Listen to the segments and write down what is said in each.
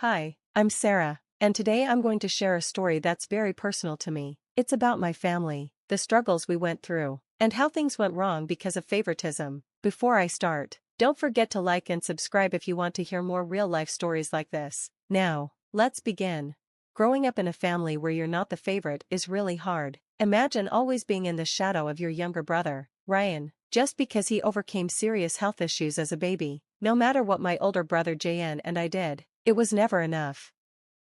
Hi, I'm Sarah, and today I'm going to share a story that's very personal to me. It's about my family, the struggles we went through, and how things went wrong because of favoritism. Before I start, don't forget to like and subscribe if you want to hear more real-life stories like this. Now, let's begin. Growing up in a family where you're not the favorite is really hard. Imagine always being in the shadow of your younger brother, Ryan, just because he overcame serious health issues as a baby. No matter what my older brother Jon and I did, it was never enough.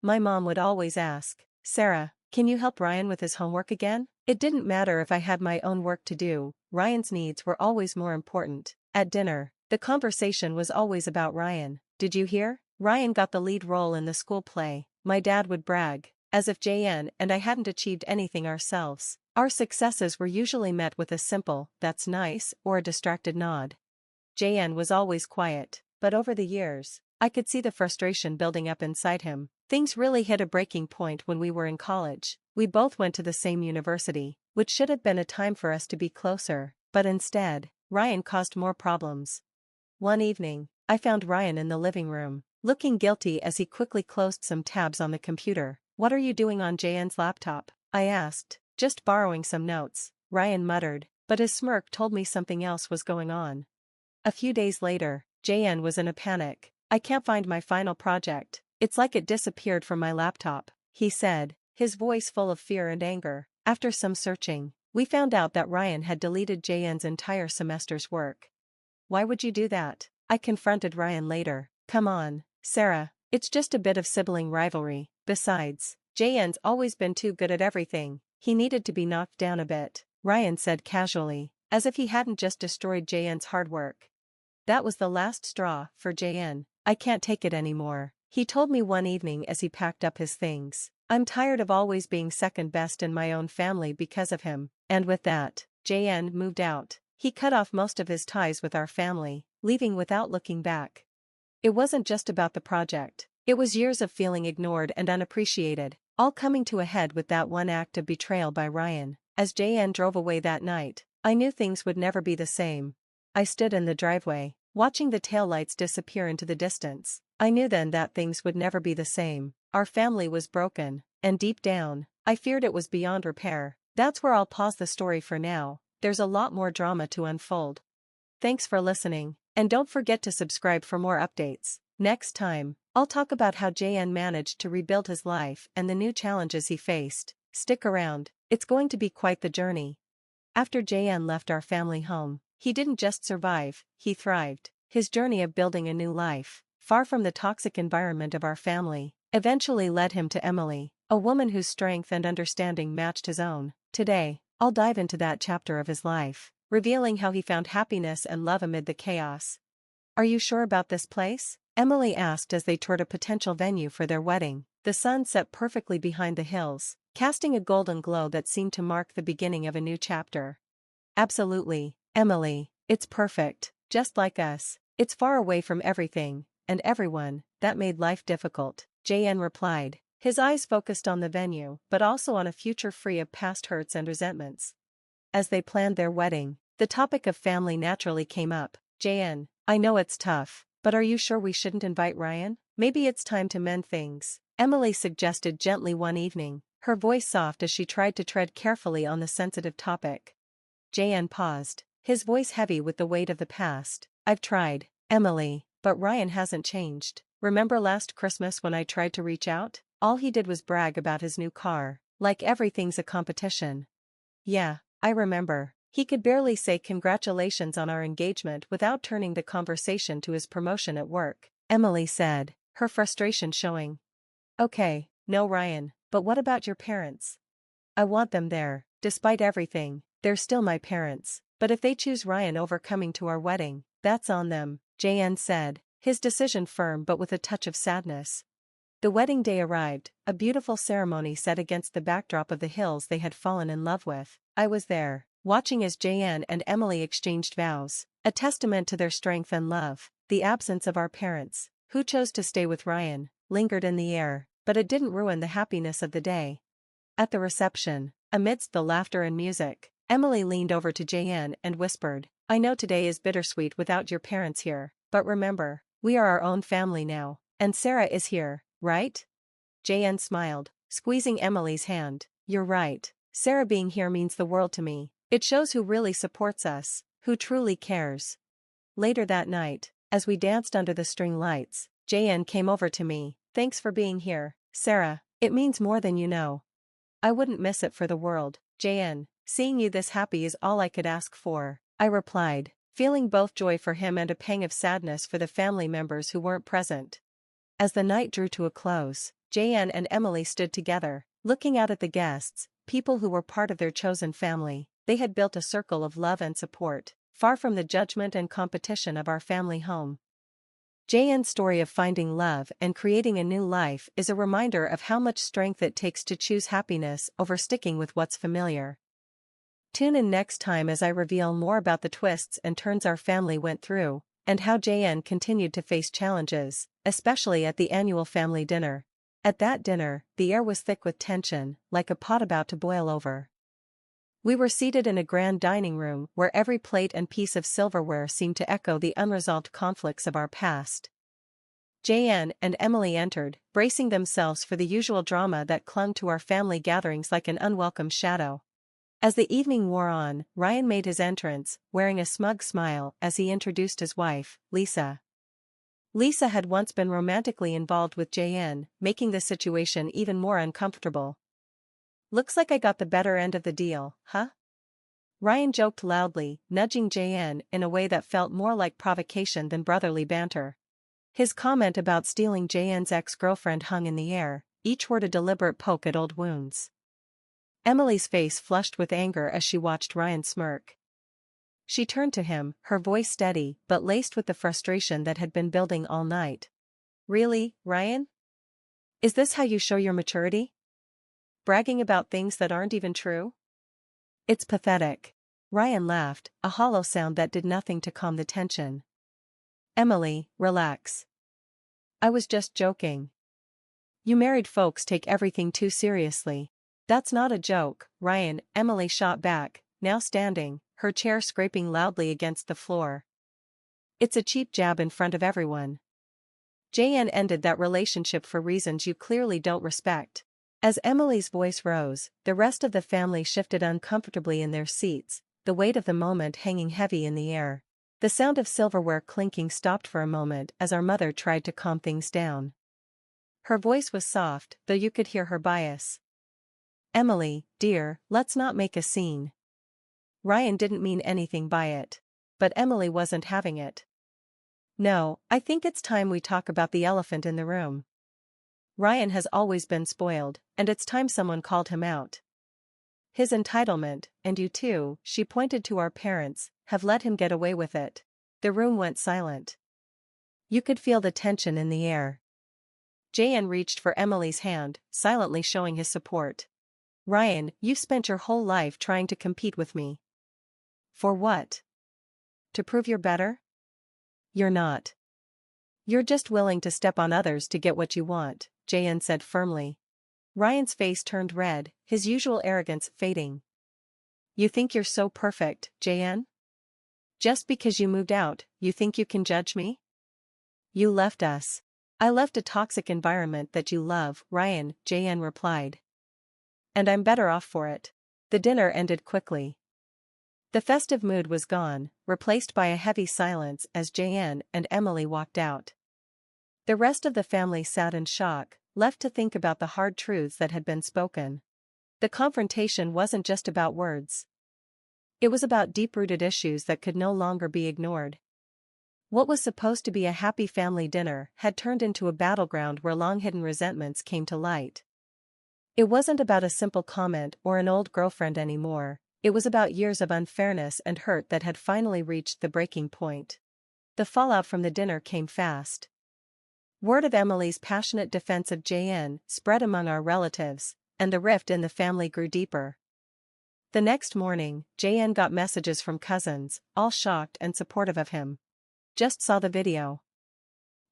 My mom would always ask, "Sarah, can you help Ryan with his homework again?" It didn't matter if I had my own work to do, Ryan's needs were always more important. At dinner, the conversation was always about Ryan. "Did you hear? Ryan got the lead role in the school play," my dad would brag, as if Jon and I hadn't achieved anything ourselves. Our successes were usually met with a simple, "That's nice," or a distracted nod. Jon was always quiet, but over the years, I could see the frustration building up inside him. Things really hit a breaking point when we were in college. We both went to the same university, which should have been a time for us to be closer, but instead, Ryan caused more problems. One evening, I found Ryan in the living room, looking guilty as he quickly closed some tabs on the computer. "What are you doing on Jon's laptop?" I asked. "Just borrowing some notes," Ryan muttered, but his smirk told me something else was going on. A few days later, Jon was in a panic. "I can't find my final project. It's like it disappeared from my laptop," he said, his voice full of fear and anger. After some searching, we found out that Ryan had deleted Jon's entire semester's work. "Why would you do that?" I confronted Ryan later. "Come on, Sarah, it's just a bit of sibling rivalry. Besides, Jon's always been too good at everything. He needed to be knocked down a bit," Ryan said casually, as if he hadn't just destroyed Jon's hard work. That was the last straw for Jon. "I can't take it anymore," he told me one evening as he packed up his things. "I'm tired of always being second best in my own family because of him." And with that, Jon moved out. He cut off most of his ties with our family, leaving without looking back. It wasn't just about the project. It was years of feeling ignored and unappreciated, all coming to a head with that one act of betrayal by Ryan. As Jon drove away that night, I knew things would never be the same. I stood in the driveway, watching the taillights disappear into the distance. I knew then that things would never be the same. Our family was broken, and deep down, I feared it was beyond repair. That's where I'll pause the story for now. There's a lot more drama to unfold. Thanks for listening, and don't forget to subscribe for more updates. Next time, I'll talk about how Jon managed to rebuild his life and the new challenges he faced. Stick around, it's going to be quite the journey. After Jon left our family home, he didn't just survive, he thrived. His journey of building a new life, far from the toxic environment of our family, eventually led him to Emily, a woman whose strength and understanding matched his own. Today, I'll dive into that chapter of his life, revealing how he found happiness and love amid the chaos. "Are you sure about this place?" Emily asked as they toured a potential venue for their wedding. The sun set perfectly behind the hills, casting a golden glow that seemed to mark the beginning of a new chapter. "Absolutely, Emily, it's perfect, just like us. It's far away from everything, and everyone, that made life difficult," Jon replied, his eyes focused on the venue but also on a future free of past hurts and resentments. As they planned their wedding, the topic of family naturally came up. "Jon, I know it's tough, but are you sure we shouldn't invite Ryan? Maybe it's time to mend things," Emily suggested gently one evening, her voice soft as she tried to tread carefully on the sensitive topic. Jon paused, his voice heavy with the weight of the past. "I've tried, Emily, but Ryan hasn't changed. Remember last Christmas when I tried to reach out? All he did was brag about his new car, like everything's a competition." "Yeah, I remember. He could barely say congratulations on our engagement without turning the conversation to his promotion at work," Emily said, her frustration showing. "Okay, no Ryan, but what about your parents? I want them there. Despite everything, they're still my parents. But if they choose Ryan over coming to our wedding, that's on them," Jon said, his decision firm but with a touch of sadness. The wedding day arrived, a beautiful ceremony set against the backdrop of the hills they had fallen in love with. I was there, watching as Jon and Emily exchanged vows, a testament to their strength and love. The absence of our parents, who chose to stay with Ryan, lingered in the air, but it didn't ruin the happiness of the day. At the reception, amidst the laughter and music, Emily leaned over to Jon and whispered, "I know today is bittersweet without your parents here, but remember, we are our own family now, and Sarah is here, right? JN smiled, squeezing Emily's hand. You're right. Sarah being here means the world to me. It shows who really supports us, who truly cares. Later that night, as we danced under the string lights, JN came over to me. Thanks for being here, Sarah. It means more than you know. I wouldn't miss it for the world, JN. Seeing you this happy is all I could ask for, I replied, feeling both joy for him and a pang of sadness for the family members who weren't present. As the night drew to a close, JN and Emily stood together, looking out at the guests, people who were part of their chosen family. They had built a circle of love and support, far from the judgment and competition of our family home. JN's story of finding love and creating a new life is a reminder of how much strength it takes to choose happiness over sticking with what's familiar. Tune in next time as I reveal more about the twists and turns our family went through, and how JN continued to face challenges, especially at the annual family dinner. At that dinner, the air was thick with tension, like a pot about to boil over. We were seated in a grand dining room where every plate and piece of silverware seemed to echo the unresolved conflicts of our past. JN and Emily entered, bracing themselves for the usual drama that clung to our family gatherings like an unwelcome shadow. As the evening wore on, Ryan made his entrance, wearing a smug smile as he introduced his wife, Lisa. Lisa had once been romantically involved with JN, making the situation even more uncomfortable. Looks like I got the better end of the deal, huh? Ryan joked loudly, nudging JN in a way that felt more like provocation than brotherly banter. His comment about stealing JN's ex-girlfriend hung in the air, each word a deliberate poke at old wounds. Emily's face flushed with anger as she watched Ryan smirk. She turned to him, her voice steady but laced with the frustration that had been building all night. Really, Ryan? Is this how you show your maturity? Bragging about things that aren't even true? It's pathetic. Ryan laughed, a hollow sound that did nothing to calm the tension. Emily, relax. I was just joking. You married folks take everything too seriously. That's not a joke, Ryan, Emily shot back, now standing, her chair scraping loudly against the floor. It's a cheap jab in front of everyone. JN ended that relationship for reasons you clearly don't respect. As Emily's voice rose, the rest of the family shifted uncomfortably in their seats, the weight of the moment hanging heavy in the air. The sound of silverware clinking stopped for a moment as our mother tried to calm things down. Her voice was soft, though you could hear her bias. Emily, dear, let's not make a scene. Ryan didn't mean anything by it. But Emily wasn't having it. No, I think it's time we talk about the elephant in the room. Ryan has always been spoiled, and it's time someone called him out. His entitlement, and you too, she pointed to our parents, have let him get away with it. The room went silent. You could feel the tension in the air. JN reached for Emily's hand, silently showing his support. Ryan, you've spent your whole life trying to compete with me. For what? To prove you're better? You're not. You're just willing to step on others to get what you want, JN said firmly. Ryan's face turned red, his usual arrogance fading. You think you're so perfect, JN? Just because you moved out, you think you can judge me? You left us. I left a toxic environment that you love, Ryan, JN replied. And I'm better off for it. The dinner ended quickly. The festive mood was gone, replaced by a heavy silence as JN and Emily walked out. The rest of the family sat in shock, left to think about the hard truths that had been spoken. The confrontation wasn't just about words. It was about deep-rooted issues that could no longer be ignored. What was supposed to be a happy family dinner had turned into a battleground where long-hidden resentments came to light. It wasn't about a simple comment or an old girlfriend anymore, it was about years of unfairness and hurt that had finally reached the breaking point. The fallout from the dinner came fast. Word of Emily's passionate defense of JN spread among our relatives, and the rift in the family grew deeper. The next morning, JN got messages from cousins, all shocked and supportive of him. Just saw the video.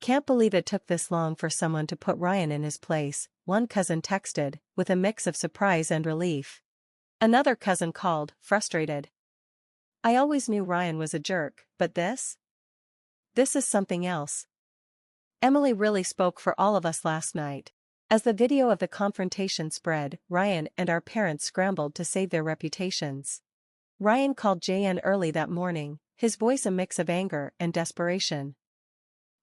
Can't believe it took this long for someone to put Ryan in his place, one cousin texted, with a mix of surprise and relief. Another cousin called, frustrated. I always knew Ryan was a jerk, but this? This is something else. Emily really spoke for all of us last night. As the video of the confrontation spread, Ryan and our parents scrambled to save their reputations. Ryan called Jan early that morning, his voice a mix of anger and desperation.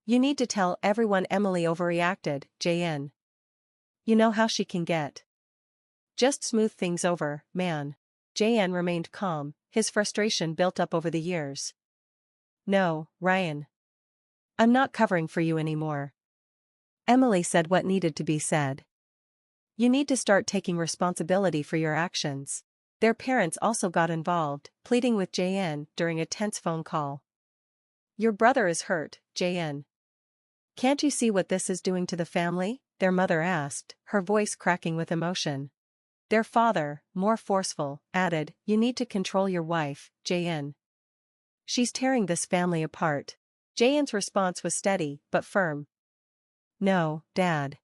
"You need to tell everyone Emily overreacted, Jan. You know how she can get. Just smooth things over, man." Jan remained calm, his frustration built up over the years. "No, Ryan. I'm not covering for you anymore." Emily said what needed to be said. "You need to start taking responsibility for your actions." Their parents also got involved, pleading with Jan during a tense phone call. "Your brother is hurt, Jan. Can't you see what this is doing to the family?" their mother asked, her voice cracking with emotion. Their father, more forceful, added, "You need to control your wife, Jan. She's tearing this family apart." Jan's response was steady, but firm. "No, Dad.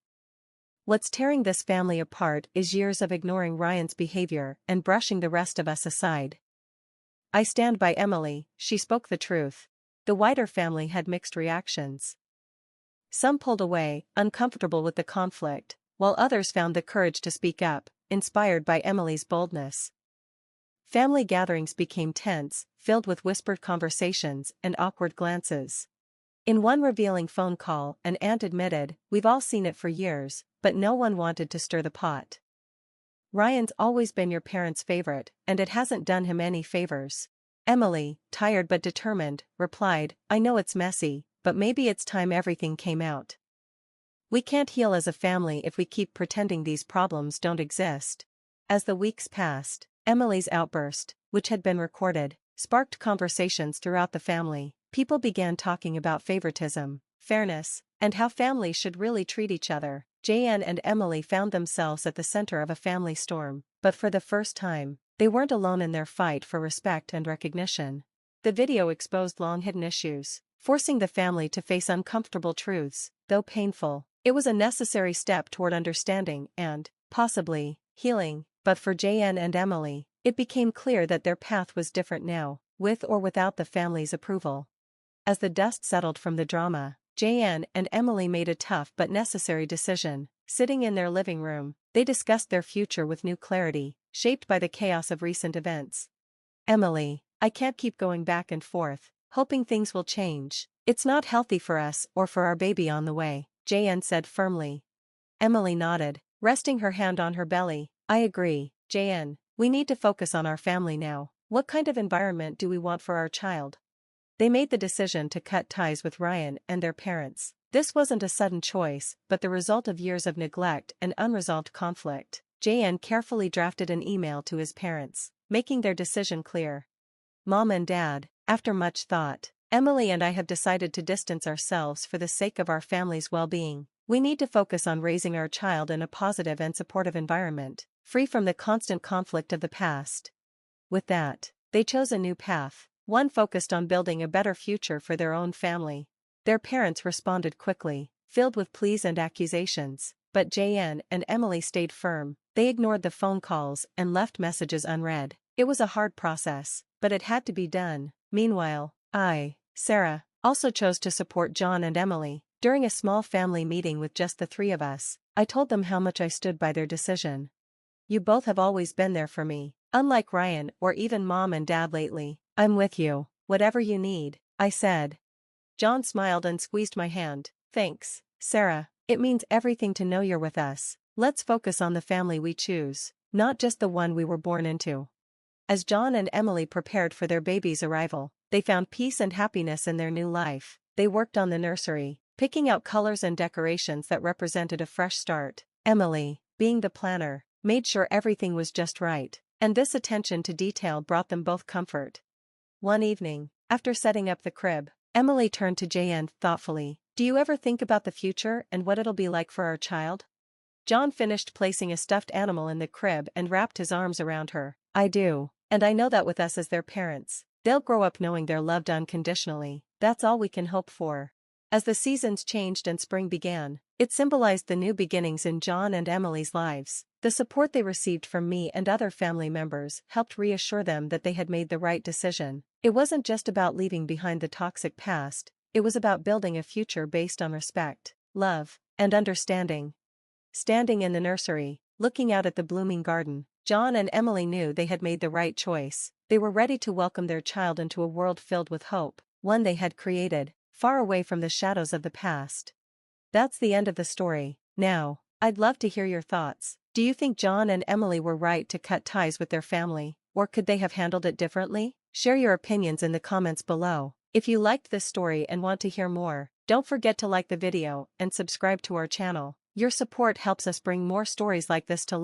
What's tearing this family apart is years of ignoring Ryan's behavior and brushing the rest of us aside. I stand by Emily," she spoke the truth. The wider family had mixed reactions. Some pulled away, uncomfortable with the conflict, while others found the courage to speak up, inspired by Emily's boldness. Family gatherings became tense, filled with whispered conversations and awkward glances. In one revealing phone call, an aunt admitted, "We've all seen it for years, but no one wanted to stir the pot. Ryan's always been your parents' favorite, and it hasn't done him any favors." Emily, tired but determined, replied, "I know it's messy, but maybe it's time everything came out. We can't heal as a family if we keep pretending these problems don't exist." As the weeks passed, Emily's outburst, which had been recorded, sparked conversations throughout the family. People began talking about favoritism, fairness, and how families should really treat each other. Jan and Emily found themselves at the center of a family storm, but for the first time, they weren't alone in their fight for respect and recognition. The video exposed long-hidden issues, forcing the family to face uncomfortable truths. Though painful, it was a necessary step toward understanding and, possibly, healing. But for Jan and Emily, it became clear that their path was different now, with or without the family's approval. As the dust settled from the drama, Jan and Emily made a tough but necessary decision. Sitting in their living room, they discussed their future with new clarity, shaped by the chaos of recent events. "Emily, I can't keep going back and forth, hoping things will change. It's not healthy for us or for our baby on the way," Jan said firmly. Emily nodded, resting her hand on her belly. "I agree, Jan. We need to focus on our family now. What kind of environment do we want for our child?" They made the decision to cut ties with Ryan and their parents. This wasn't a sudden choice, but the result of years of neglect and unresolved conflict. Jan carefully drafted an email to his parents, making their decision clear. "Mom and Dad, after much thought, Emily and I have decided to distance ourselves for the sake of our family's well-being. We need to focus on raising our child in a positive and supportive environment, free from the constant conflict of the past." With that, they chose a new path, one focused on building a better future for their own family. Their parents responded quickly, filled with pleas and accusations, but Jan and Emily stayed firm. They ignored the phone calls and left messages unread. It was a hard process, but it had to be done. Meanwhile, Sarah, also chose to support Jon and Emily. During a small family meeting with just the three of us, I told them how much I stood by their decision. "You both have always been there for me. Unlike Ryan or even Mom and Dad lately, I'm with you, whatever you need," I said. Jon smiled and squeezed my hand. "Thanks, Sarah. It means everything to know you're with us. Let's focus on the family we choose, not just the one we were born into." As Jon and Emily prepared for their baby's arrival, they found peace and happiness in their new life. They worked on the nursery, picking out colors and decorations that represented a fresh start. Emily, being the planner, made sure everything was just right, and this attention to detail brought them both comfort. One evening, after setting up the crib, Emily turned to Jan thoughtfully. "Do you ever think about the future and what it'll be like for our child?" Jon finished placing a stuffed animal in the crib and wrapped his arms around her. "I do, and I know that with us as their parents, they'll grow up knowing they're loved unconditionally. That's all we can hope for." As the seasons changed and spring began, it symbolized the new beginnings in Jon and Emily's lives. The support they received from me and other family members helped reassure them that they had made the right decision. It wasn't just about leaving behind the toxic past, It was about building a future based on respect, love, and understanding. Standing in the nursery, looking out at the blooming garden, Jon and Emily knew they had made the right choice. They were ready to welcome their child into a world filled with hope, one they had created, far away from the shadows of the past. That's the end of the story. Now, I'd love to hear your thoughts. Do you think Jon and Emily were right to cut ties with their family, or could they have handled it differently? Share your opinions in the comments below. If you liked this story and want to hear more, don't forget to like the video and subscribe to our channel. Your support helps us bring more stories like this to life.